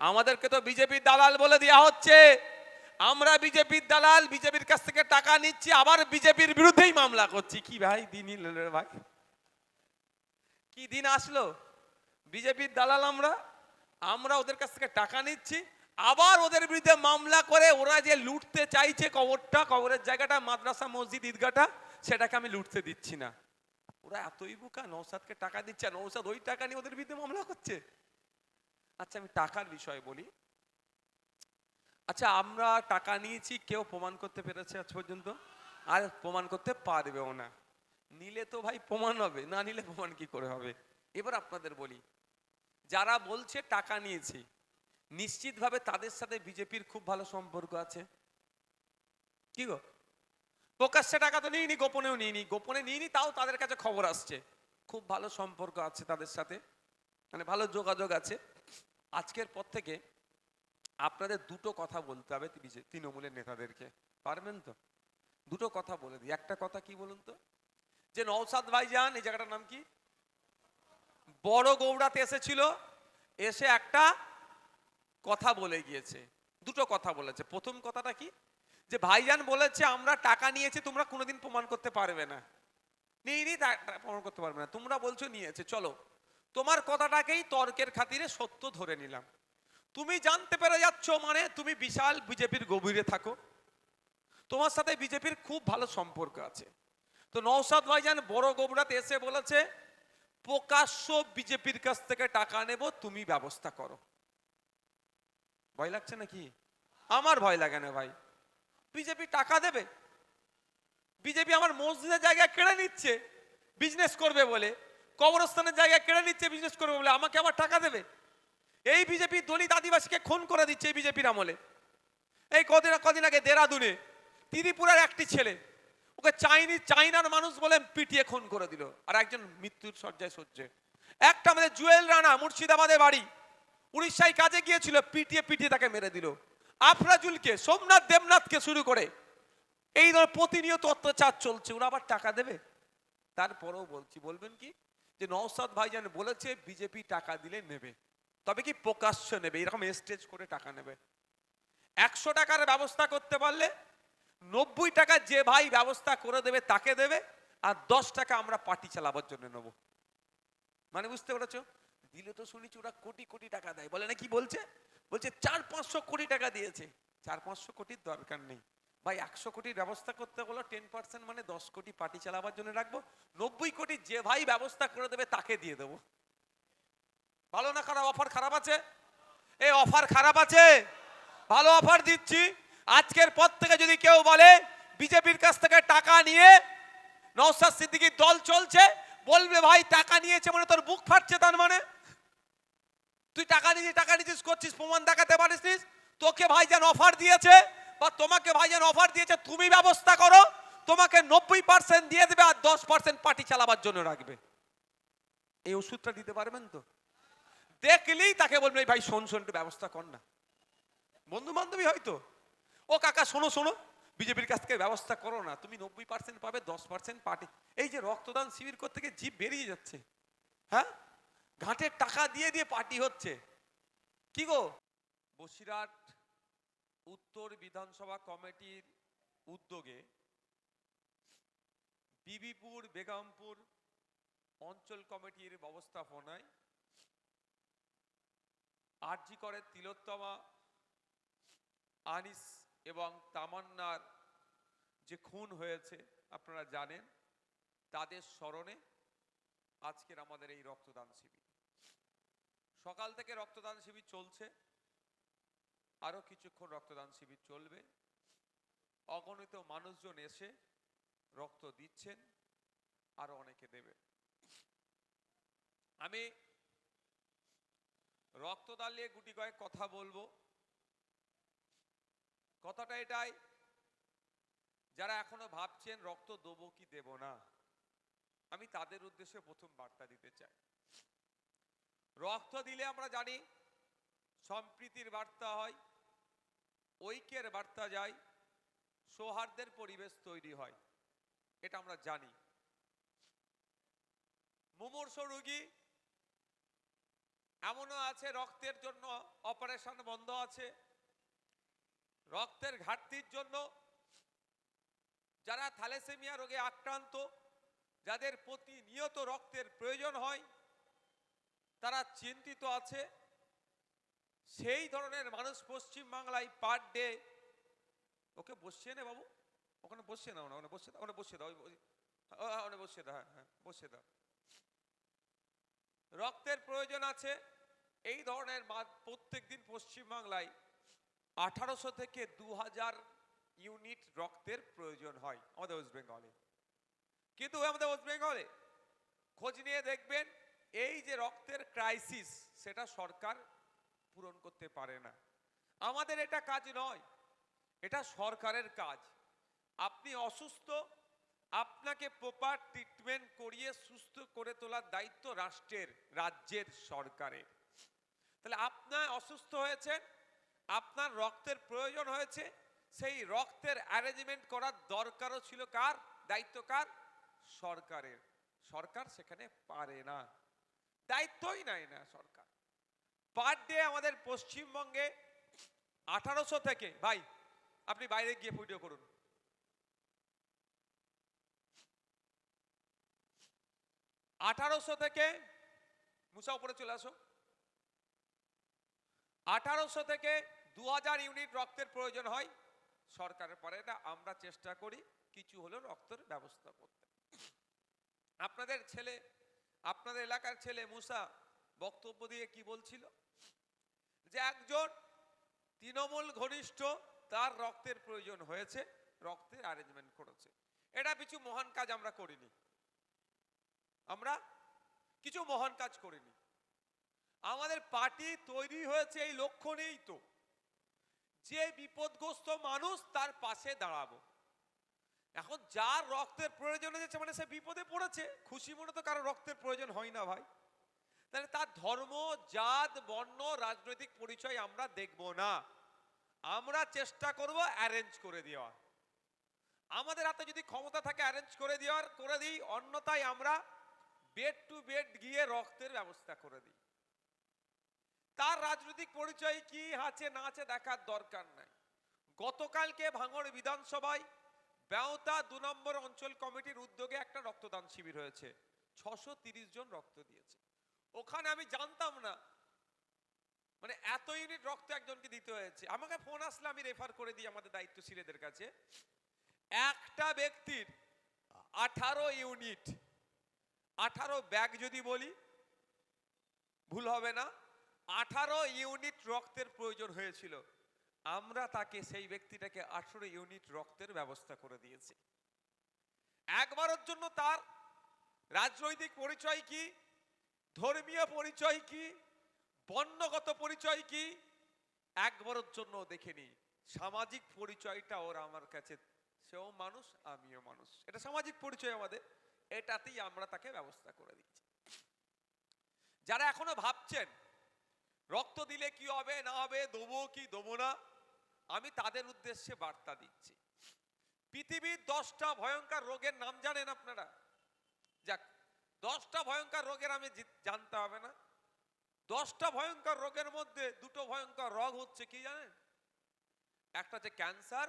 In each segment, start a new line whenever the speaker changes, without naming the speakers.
আমাদেরকে তো বিজেপির দালাল বলে দেওয়া হচ্ছে। আমরা বিজেপির দালাল, বিজেপির কাছ থেকে টাকা নিচ্ছি, আবার বিজেপির বিরুদ্ধেই মামলা করছি। কি ভাই দিন ভাই, কি দিন আসলো? বিজেপির দালাল আমরা, আমরা ওদের কাছ থেকে টাকা নিচ্ছি, আবার ওদের বিরুদ্ধে মামলা করে ওরা যে লুটতে চাইছে কবরটা, কবরের জায়গাটা, মাদ্রাসা মসজিদ ঈদগাহটা, সেটাকে আমি লুটতে দিচ্ছি না। ওরা এতই বোকা, নওশাদকে টাকা দিচ্ছে, নওশাদ ওই টাকা নিয়ে ওদের বিরুদ্ধে মামলা করছে। আচ্ছা আমি টাকার বিষয় বলি। আচ্ছা আমরা টাকা নিয়েছি, কেউ প্রমাণ করতে পেরেছে আজ পর্যন্ত? আর প্রমাণ করতে পারবেও না। নিলে তো ভাই প্রমাণ হবে, না নিলে প্রমাণ কি করে হবে? এবার আপনাদের বলি, যারা বলছে টাকা নিয়েছি, নিশ্চিতভাবে তাদের সাথে বিজেপির খুব ভালো সম্পর্ক আছে। কি গো? প্রকাশ্যে টাকা তো নিইনি, গোপনেও নিইনি, গোপনে নিইনি, তাও তাদের কাছে খবর আসছে, খুব ভালো সম্পর্ক আছে তাদের সাথে, মানে ভালো যোগাযোগ আছে। আজকের পর থেকে আপনাদের দুটো কথা বলতে হবে তৃণমূলের নেতাদেরকে, পারবেন তো? দুটো কথা বলে দিই। একটা কথা কি বলুন তো, যে নওশাদ ভাইজান, এই জায়গাটার নাম কি, বড় গৌড়াতে এসেছিল, এসে একটা কথা বলে গিয়েছে, দুটো কথা বলেছে। প্রথম কথাটা কি, যে ভাইজান বলেছে আমরা টাকা নিয়েছি, তোমরা কোনোদিন প্রমাণ করতে পারবে না, নিইনি প্রমাণ করতে পারবে না, তোমরা বলছো নিয়েছে, চলো তোমার কথাটাকেই তর্কের খাতিরে সত্য ধরে নিলাম। তুমি জানতে পেরে যাচ্ছ মানে তুমি বিশাল বিজেপির গভীরে থাকো, তোমার সাথে বিজেপির খুব ভালো সম্পর্ক আছে। তো নওশাদ ভাইজান বড় গোবরাতে এসে বলেছে প্রকাশ্য বিজেপির কাছ থেকে টাকা নেব, তুমি ব্যবস্থা করো। ভয় লাগছে নাকি? আমার ভয় লাগে না ভাই। বিজেপি টাকা দেবে? বিজেপি আমার মসজিদের জায়গা কেড়ে নিচ্ছে বিজনেস করবে বলে, কবরস্থানের জায়গা কেড়ে নিচ্ছে বিজনেস করবে বলে, আমাকে আবার টাকা দেবে? এই বিজেপি দলিত আদিবাসীকে খুন করে দিচ্ছে এই বিজেপির আমলে। এই কদিন আগে দেরাদুনে ত্রিপুরার একটি ছেলে, ওকে চাইনার মানুষ বলে পিটিয়ে খুন করে দিল, আর একজন মৃত্যুর শয্যায় সহ্যে। একটা আমাদের জুয়েল রানা, মুর্শিদাবাদে বাড়ি, উড়িষ্যায় কাজে গিয়েছিল, পিটিয়ে তাকে মেরে দিল। আফরাজুলকে, সোমনাথ দেবনাথকে শুরু করে এই ধরনের প্রতিনিয়ত অত্যাচার চলছে, ওরা আবার টাকা দেবে? তারপরেও বলছি, বলবেন কি যে নওশাদ ভাইজান বলেছে বিজেপি টাকা দিলে নেবে, তবে কি প্রকাশ্য নেবে, এরকম স্টেজ করে টাকা নেবে। 100 টাকার ব্যবস্থা করতে পারলে 90 টাকা যে ভাই ব্যবস্থা করে দেবে তাকে দেবে, আর 10 টাকা আমরা পার্টি চালাবার জন্য নেব। মানে বুঝতে পেরেছো? দিলে তো শুনেছি ওরা কোটি কোটি টাকা দেয়, বলে না, কি বলছে, বলছে 400-500 কোটি টাকা দিয়েছে। 400-500 কোটির দরকার নেই ভাই, 100 কোটির ব্যবস্থা করতে হলো 10%, মানে 10 কোটি পার্টি চালাবার জন্য রাখবো, 90 কোটি যে ভাই ব্যবস্থা করে দেবে তাকে দিয়ে দেবো। ভালো না খারাপ? অফার খারাপ আছে? এই অফার খারাপ আছে? ভালো অফার দিচ্ছি। আজকের পর থেকে যদি কেউ বলে বিজেপির কাছ থেকে টাকা নিয়ে নওশাদ সিদ্দিকীর দল চলছে, বলবে ভাই টাকা নিয়েছে মানে তোর বুক ফাটছে, তার মানে তুই টাকা নিয়েছিস করছিস, প্রমাণ দেখাতে পারিস? তোকে ভাইজান অফার দিয়েছে বা তোমাকে ভাইজান অফার দিয়েছে, তুমি ব্যবস্থা করো, তোমাকে 90% দিয়ে দেবে আর 10% পার্টি চালাবার জন্য রাখবে। এই ওষুধটা দিতে পারবেন তো? দেখলেই তাকে বলবে ভাই শোন একটু ব্যবস্থা কর না, বন্ধু বান্ধবী হয়তো, ও কাকা শোনো বিজেপির কাছ থেকে ব্যবস্থা করো না, তুমি 90% পাবে, 10% পার্টি। এই যে রক্তদান শিবির করতে গিয়ে জিভ বেরিয়ে যাচ্ছে, হ্যাঁ, ঘাটের টাকা দিয়ে পার্টি হচ্ছে। কি গো? বসিরহাট উত্তর বিধানসভা কমিটির উদ্যোগে বিবিপুর বেগমপুর অঞ্চল কমিটির ব্যবস্থাপনায় আরজি করে তিলোত্তমা, আনিস এবং তামান্নার যে খুন হয়েছে আপনারা জানেন, তাদের স্মরণে আজকের আমাদের এই রক্তদান শিবির। সকাল থেকে রক্তদান শিবির চলছে, আরো কিছুক্ষণ রক্তদান শিবির চলবে। অগণিত মানুষজন এসে রক্ত দিচ্ছেন, আরো অনেকে দেবে। আমি রক্তদান নিয়ে গুটি কয়েক কথা বলবো। কথাটা এটাই, যারা এখনো ভাবছেন রক্ত দেবো কি দেব না, আমি তাদের উদ্দেশ্যে প্রথম বার্তা দিতে চাই। রক্ত দিলে আমরা জানি সম্প্রীতির বার্তা হয়, ঐক্যের বার্তা যায়, সৌহার্দ্যের পরিবেশ তৈরি হয়, এটা আমরা জানি। মুমূর্ষু রোগী এমনও আছে রক্তের জন্য অপারেশন বন্ধ আছে, রক্তের ঘাটতির জন্য যারা থ্যালাসেমিয়া রোগে আক্রান্ত, যাদের প্রতিনিয়ত রক্তের প্রয়োজন হয়, তারা চিন্তিত আছে। সেই ধরনের মানুষ পশ্চিম বাংলায় পার ডে, ওকে বসিয়ে নে বাবু, ওখানে বসিয়ে নাও না, ওখানে বসিয়ে দাও, ওখানে বসিয়ে দাও, ওখানে বসিয়ে দাও, হ্যাঁ হ্যাঁ বসিয়ে দাও। রক্তের প্রয়োজন আছে এই ধরনের প্রত্যেক দিন পশ্চিম বাংলায় 1800 থেকে 2000 ইউনিট রক্তের প্রয়োজন হয় আমাদের ওয়েস্ট বেঙ্গলে। কিন্তু আমাদের ওয়েস্ট বেঙ্গলে খোঁজ নিয়ে দেখবেন এই যে রক্তের ক্রাইসিস, সেটা সরকার পূরণ করতে পারে না। আমাদের এটা কাজ নয়, এটা সরকারের কাজ। আপনি অসুস্থ, আপনাকে প্রপার ট্রিটমেন্ট করিয়ে সুস্থ করে তোলার দায়িত্ব রাষ্ট্রের, রাজ্যের, সরকারের। তাহলে আপনার অসুস্থ হয়েছেন, আপনার রক্তের প্রয়োজন হয়েছে, সেই রক্তের অ্যারেঞ্জমেন্ট করার দরকারও ছিল কার, দায়িত্ব কার, সরকারের। সরকার সেখানে পারে না, দায়িত্বই নেয় না সরকার। পার ডে আমাদের পশ্চিমবঙ্গে 1800 থেকে, ভাই আপনি বাইরে গিয়ে ভিডিও করুন, 1800 থেকে, মুসা উপরে চলে আসো, 1800 থেকে 2000 ইউনিট রক্তের প্রয়োজন হয়, সরকারের পারে না। আমরা চেষ্টা করি কিছু হলেও রক্তের ব্যবস্থা করতে। আপনাদের ছেলে, আপনাদের এলাকার ছেলে মুসা বক্তব্য দিয়ে কি বলছিল, যে একজন তৃণমূল ঘনিষ্ঠ, তার রক্তের প্রয়োজন হয়েছে, রক্তের অ্যারেঞ্জমেন্ট করেছে। এটা কিছু মহান কাজ আমরা করিনি, আমরা কিছু মহান কাজ করিনি। আমাদের পার্টি তৈরি হয়েছে এই লক্ষ্য নেই তো, যে বিপদগ্রস্ত মানুষ তার পাশে দাঁড়াবো। এখন যার রক্তের প্রয়োজন হয়েছে মানে সে বিপদে পড়েছে, খুশি মনে তো কারো রক্তের প্রয়োজন হয় না ভাই। তাহলে তার ধর্ম, জাত, বর্ণ, রাজনৈতিক পরিচয় আমরা দেখব না, আমরা চেষ্টা করব অ্যারেঞ্জ করে দেওয়া। আমাদের হাতে যদি ক্ষমতা থাকে অ্যারেঞ্জ করে দেওয়ার, করে দিই, অন্যথায় আমরা বেড টু বেড গিয়ে রক্তের ব্যবস্থা করে দিই। তার রাজনৈতিক পরিচয় কি আছে না আছে দেখার দরকার নাই। গতকালকে ভাঙড় বিধানসভায় বেওতা 2 নম্বর অঞ্চল কমিটির উদ্যোগে একটা রক্তদান শিবির হয়েছে, 630 জন রক্ত দিয়েছে। ওখানে আমি জানতাম না মানে এত ইউনিট রক্ত একজনকে দিতে হয়েছে। আমাকে ফোন আসলে আমি রেফার করে দিই আমাদের দায়িত্বশীলদের কাছে। একটা ব্যক্তির 18 ইউনিট, 18 ব্যাগ যদি বলি ভুল হবে না, 18 ইউনিট রক্তের প্রয়োজন হয়েছিল। আমরা তাকে, সেই ব্যক্তিটাকে 18 ইউনিট রক্তের ব্যবস্থা করে দিয়েছি। একবারের জন্য তার রাজনৈতিক পরিচয় কি, ধর্মীয় পরিচয় কি, বর্ণগত পরিচয় কি, একবারের জন্য দেখেনি। সামাজিক পরিচয়টা ওর আমার কাছে, সেও মানুষ আমিও মানুষ, এটা সামাজিক পরিচয় আমাদের, এটাতেই আমরা তাকে ব্যবস্থা করে দিচ্ছি। যারা এখনো ভাবছেন রক্ত দিলে কি হবে না হবে, দেবো কি দেবো না, আমি তাদের উদ্দেশ্যে বার্তা দিচ্ছি। পৃথিবীর 10টা ভয়ঙ্কর রোগের নাম জানেন আপনারা? যাক, 10টা ভয়ঙ্কর রোগের আমি জানতে হবে না। 10টা ভয়ঙ্কর রোগের মধ্যে 2টো ভয়ঙ্কর রোগ হচ্ছে কি জানেন? একটা হচ্ছে ক্যান্সার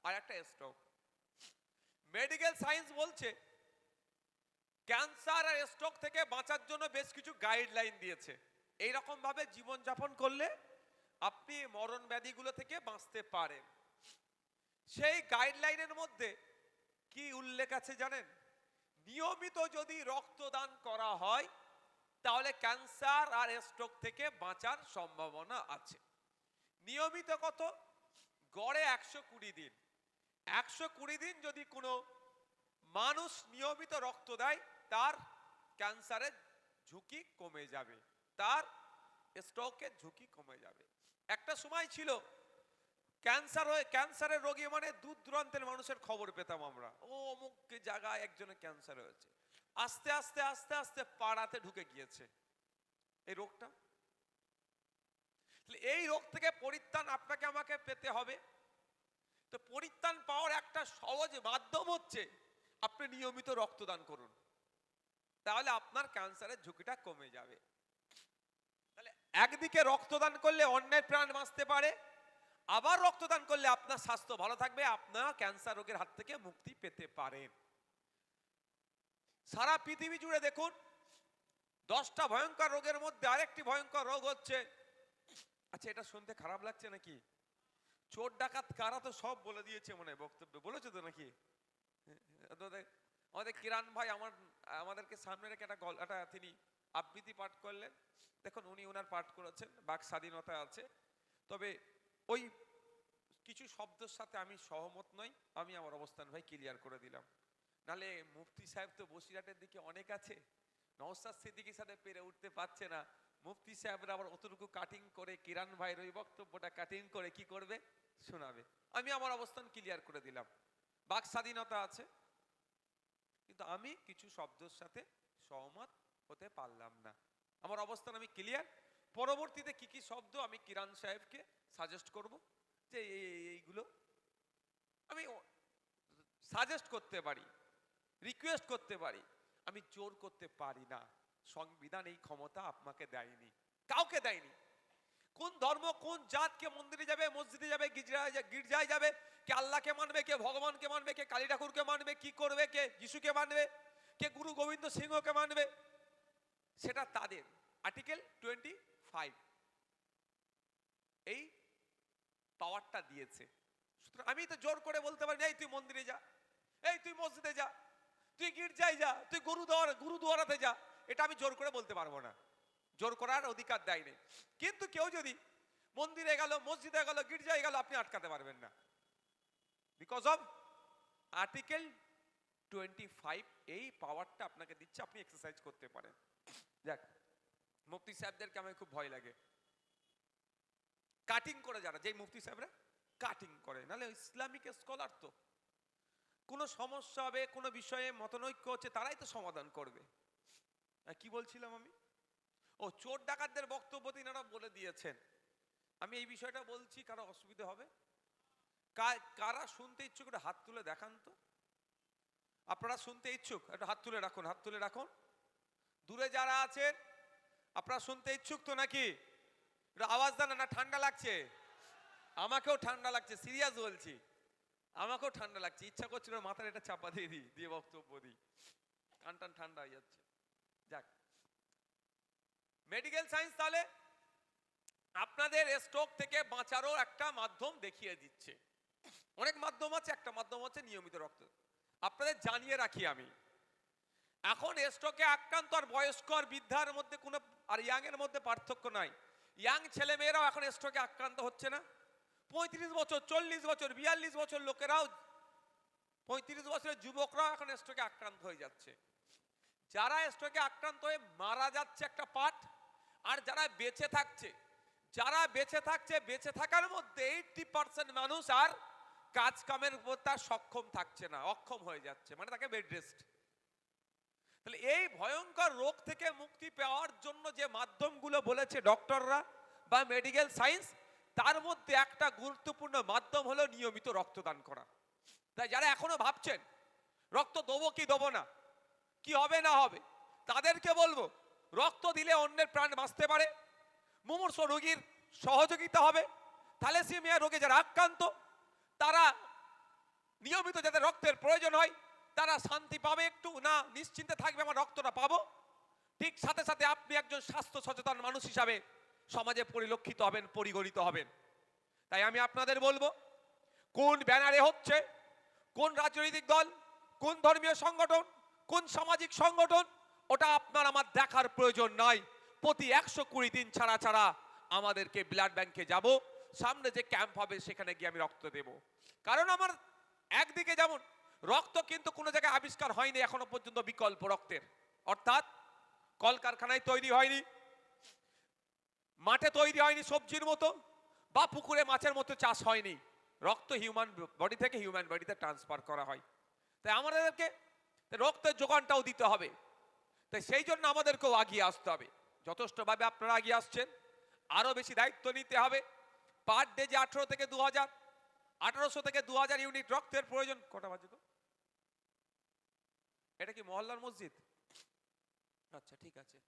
আর একটা স্ট্রোক। মেডিকেল সায়েন্স বলছে ক্যান্সার আর স্ট্রোক থেকে বাঁচার জন্য বেশ কিছু গাইডলাইন দিয়েছে। এইরকম ভাবে জীবনযাপন করলে আপনি মরণ ব্যাধিগুলো থেকে বাঁচতে পারেন। সেই গাইডলাইনের মধ্যে কি উল্লেখ আছে জানেন? নিয়মিত যদি রক্তদান করা হয় তাহলে ক্যান্সার আর স্ট্রোক থেকে বাঁচার সম্ভাবনা আছে। নিয়মিত কত? গড়ে 120 দিন। 120 দিন যদি কোনো মানুষ নিয়মিত রক্ত দেয়, তার ক্যান্সারের ঝুঁকি কমে যাবে, তার স্ট্রোকের ঝুঁকি কমে যাবে। একটা সময় ছিল ক্যান্সারের রোগী মানে দূর দূরান্তের মানুষের খবর পেতাম আমরা, ও অমুক জায়গায় একজনের ক্যান্সার হয়েছে। আস্তে আস্তে আস্তে আস্তে পাড়াতে ঢুকে গিয়েছে এই রোগটা। এই রোগ থেকে পরিত্রাণ আপনাকে আমাকে পেতে হবে। তো পরিত্রাণ পাওয়ার একটা সহজ মাধ্যম হচ্ছে আপনি নিয়মিত রক্তদান করুন, তাহলে আপনার ক্যান্সারের ঝুঁকিটা কমে যাবে। তাহলে একদিকে রক্তদান করলে অন্যের প্রাণ বাঁচতে পারে, আবার রক্তদান করলে আপনার স্বাস্থ্য ভালো থাকবে, আপনার ক্যান্সার রোগের হাত থেকে মুক্তি পেতে পারেন। সারা পৃথিবী জুড়ে দেখুন 10টা ভয়ঙ্কর রোগের মধ্যে আরেকটি ভয়ঙ্কর রোগ হচ্ছে, আচ্ছা এটা শুনতে খারাপ লাগছে নাকি? চোর ডাকাত কারা তো সব বলে দিয়েছে মনে হয় বক্তব্যে, বলেছে তো নাকি? আমাদের কিরান ভাই আমাদেরকে সামনে রেখে একটা তিনি আবৃত্তি পাঠ করলেন। দেখুন উনি ওনার পাঠ করেছেন, বাক স্বাধীনতা আছে, তবে ওই কিছু শব্দের সাথে আমি সহমত নই। আমি আমার অবস্থান ভাই ক্লিয়ার করে দিলাম। নালে মুফতি সাহেব তো বসিরহাটের দিকে অনেক আছে, নওশাদ সিদ্দিকীর সাথে পেরে উঠতে পারছে না। মুফতি সাহেবরা আবার অতটুকু কাটিং করে কিরান ভাইয়ের ওই বক্তব্যটা কাটিং করে কি করবে, শোনাবে। আমি আমার অবস্থান ক্লিয়ার করে দিলাম, বাক স্বাধীনতা আছে, কিন্তু আমি কিছু শব্দের সাথে সহমত হতে পারলাম না। আমার অবস্থান আমি ক্লিয়ার। পরবর্তীতে কি কি শব্দ আমি কিরান সাহেবকে সাজেস্ট করব, যে এইগুলো আমি সাজেস্ট করতে পারি, রিকোয়েস্ট করতে পারি, আমি জোর করতে পারি না। সংবিধান এই ক্ষমতা আপনাকে দেয়নি, কাউকে দেয়নি। কোন ধর্ম কোন জাতকে মন্দিরে যাবে, মসজিদে যাবে, গির্জায় যাবে, কে আল্লাহকে মানবে, কে ভগবানকে মানবে, কে কালী ঠাকুরকে মানবে, কি করবে, কে যিশুকে মানবে, কে গুরু গোবিন্দ সিংহকে মানবে, সেটা তাদের। আর্টিকেল 25 এই পাওয়ারটা দিয়েছে। সুতরাং আমি তো জোর করে বলতে পারি না এই তুই মন্দিরে যা, এই তুই মসজিদে যা, তুই গির্জায় যা, তুই গুরুদুয়ারাতে যা, এটা আমি জোর করে বলতে পারবো না, জোর করার অধিকার দেয় নেই। কিন্তু কেউ যদি মন্দিরে গেল, মসজিদে গেল, গির্জায় গেল, আপনি আটকাতে পারবেন না, বিকজ অফ আর্টিকেল 25 এই পাওয়ারটা আপনাকে দিচ্ছে, আপনি এক্সারসাইজ করতে পারেন। দেখ মুফতি সাহেবদেরকে আমার খুব ভয় লাগে, কাটিং করে যারা, যেই মুফতি সাহেবরা কাটিং করে, নাহলে ইসলামিক স্কলার তো কোনো সমস্যা হবে, কোনো বিষয়ে মতনৈক্য হচ্ছে, তারাই তো সমাধান করবে। কি বলছিলাম আমি? ও চোর ডাকাতদের বক্তব্য তিনারা বলে দিয়েছেন। আমি এই বিষয়টা বলছি, কারো অসুবিধা হবে? কারা শুনতে ইচ্ছুক একটু হাত তুলে দেখান তো। আপনারা শুনতে ইচ্ছুক একটু হাত তুলে রাখুন, হাত তুলে রাখুন। দূরে যারা আছেন আপনারা শুনতে ইচ্ছুক তো নাকি? একটু আওয়াজ দেন না, ঠান্ডা লাগছে? আমাকেও ঠান্ডা লাগছে, সিরিয়াস বলছি, আমাকেও ঠান্ডা লাগছে, ইচ্ছা করছিল মাথার এটা চাপা দিয়ে দিই, দিয়ে বক্তব্য দিই, কান টান ঠান্ডা হয়ে যাচ্ছে। যাক, মেডিকেল সায়েন্স তাহলে আপনাদের স্ট্রোক থেকে বাঁচারও একটা মাধ্যম দেখিয়ে দিচ্ছে। অনেক মাধ্যম আছে, একটা মাধ্যম হচ্ছে নিয়মিত রক্ত। আপনাদের জানিয়ে রাখি আমি, এখন স্ট্রোকে আক্রান্ত আর বয়স্ক আর বৃদ্ধার মধ্যে কোনো আর ইয়াং এর মধ্যে পার্থক্য নাই। ইয়াং ছেলে মেয়েরাও এখন স্ট্রোকে আক্রান্ত হচ্ছে না। 35 বছর, 40 বছর, 42 বছর লোকেরাও, 35 বছরের যুবকরাও এখন স্ট্রোকে আক্রান্ত হয়ে যাচ্ছে। যারা স্ট্রোকে আক্রান্ত হয়ে মারা যাচ্ছে একটা পার্ট, আর যারা বেঁচে থাকছে, বেঁচে থাকার মধ্যে 80% মানুষ আর কাজ কামের উপর তার সক্ষম থাকছে না, অক্ষম হয়ে যাচ্ছে, মানে তাকে বেড রেস্ট। তাহলে এই ভয়ঙ্কর রোগ থেকে মুক্তি পাওয়ার জন্য যে মাধ্যমগুলো বলেছে ডক্টররা বা মেডিকেল সায়েন্স, তার মধ্যে একটা গুরুত্বপূর্ণ মাধ্যম হলো নিয়মিত রক্তদান করা। তাই যারা এখনো ভাবছেন রক্ত দেবো কি দেবো না, কি হবে না হবে, তাদেরকে বলবো রক্ত দিলে অন্যের প্রাণ বাঁচতে পারে, মুমূর্ষু রোগীর সহযোগিতা হবে, থ্যালাসেমিয়া রোগে যারা আক্রান্ত তারা নিয়মিত যাদের রক্তের প্রয়োজন হয় তারা শান্তি পাবে, একটু না নিশ্চিন্তে থাকবে আমার রক্তটা পাবো। ঠিক সাথে সাথে আপনি একজন স্বাস্থ্য সচেতন মানুষ হিসাবে সমাজে পরিলক্ষিত হবেন, পরিগণিত হবেন। তাই আমি আপনাদের বলবো, কোন ব্যানারে হচ্ছে, কোন রাজনৈতিক দল, কোন ধর্মীয় সংগঠন, কোন সামাজিক সংগঠন, ওটা আপনার আমার দেখার প্রয়োজন নাই। প্রতি 120 দিন ছাড়া ছাড়া আমাদেরকে ব্লাড ব্যাংকে যাব, সামনে যে ক্যাম্প হবে সেখানে গিয়ে আমি রক্ত দেব। কারণ আমার একদিকে যেমন রক্ত কিন্তু কোনো জায়গায় আবিষ্কার হয়নি এখনো পর্যন্ত বিকল্প রক্তের, অর্থাৎ কলকারখানায় তৈরি হয়নি, মাঠে তৈরি হয়নি সবজির মতো, বা পুকুরে মাছের মতো চাষ হয়নি। রক্ত হিউম্যান বডি থেকে হিউম্যান বডিতে ট্রান্সফার করা হয়। তাই আমাদেরকে রক্তের যোগানটাও দিতে হবে। তাই সেই জন্য আমাদেরকেও এগিয়ে আসতে হবে। যথেষ্টভাবে আপনারা এগিয়ে আসছেন, আরো বেশি দায়িত্ব নিতে হবে। পার ডে যে 18 থেকে 2000, 1800 থেকে 2000 ইউনিট রক্তের প্রয়োজন। কটা বাজে গো? এটা কি মহল্লার মসজিদ? আচ্ছা ঠিক আছে।